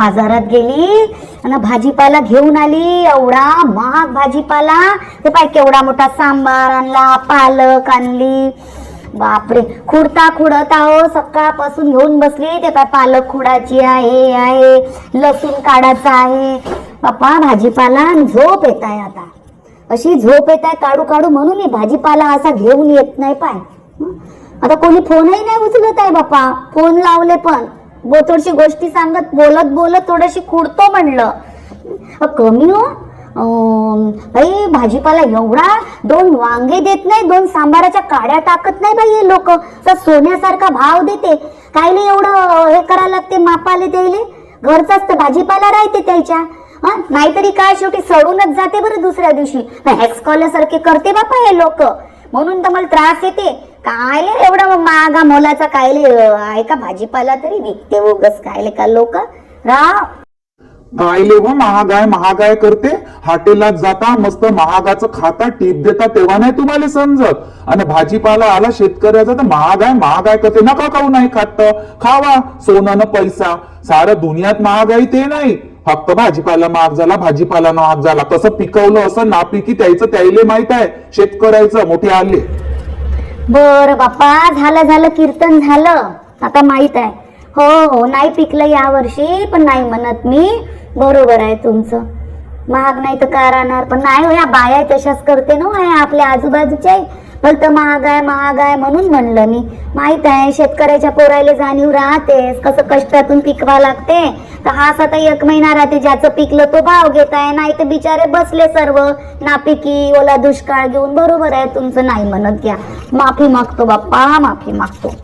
बाजारात गेली आणि भाजीपाला घेऊन आली. एवढा महाग भाजीपाला. ते पाय केवढा मोठा सांबार आणला, पालक आणली. बापरे, खुडता खुडत आहो सकाळपासून घेऊन बसली. ते पाय पालक खुडाची आहे, लसूण काढायचा आहे. बाप्पा भाजीपाला. झोप येत आहे आता, अशी झोप येत आहे काढू काढू, म्हणून मी भाजीपाला असा घेऊन येत नाही. पाय आता कोणी फोनही नाही उचलत आहे बाप्पा. फोन लावले पण थोडीशी गोष्टी सांगत बोलत बोलत थोडीशी खुडतो म्हणलं. कमी हो बाई भाजीपाला एवढा. 2 वांगे देत नाही, 2 सांबाराच्या काड्या टाकत नाही बाई हे लोक. सोन्यासारखा भाव देते. कायले एवढं हे करायला लागते मापाले द्यायले. घरचाच तर भाजीपाला राहते त्याच्या. नाहीतरी काय शेवटी सडूनच जाते बरं दुसऱ्या दिवशी. हेक्सकॉलसारखे करते बापा हे लोक. म्हणून तर मला त्रास येते. कायले एवढा महागा मोलाचा कायले आहे का भाजीपाला तरी विकते उगच कायले का लोक. राव कायले व महागाय करते. हॉटेलात जाता मस्त महागाचं खाता, टीप देता, तेव्हा नाही तुम्हाला समजत. आणि भाजीपाला आला शेतकऱ्याचा तर महागाय करते. नका खाऊ, नाही खात खावा. सोनानं पैसा. सारं दुनियात महागाई ते नाही, फक्त भाजीपाला महाग झाला. कसं पिकवलं असं नापिकी त्याचं त्याईले माहित आहे. शेतकऱ्याचं मोठे आले. बर बाप्पा, झालं कीर्तन झालं. आता माहित आहे. हो नाही पिकलं या वर्षी, पण नाही म्हणत मी. बरोबर आहे तुमचं. महाग नाही तर काय राहणार. पण नाही हो, या बाया तशाच करते ना आपल्या आजूबाजूच्या. फक्त महाग आहे म्हणून म्हणलं मी. माहित आहे शेतकऱ्याच्या पोरायला जाणीव राहतेस, कसं कष्टातून पिकवा लागते. तर हाच आता 1 महिना राहते, ज्याचं पिकलं तो भाव घेत आहे. नाही तर बिचारे बसले सर्व नापिकी ओला दुष्काळ घेऊन. बरोबर आहे तुमचं, नाही म्हणत घ्या. माफी मागतो बाप्पा, माफी मागतो.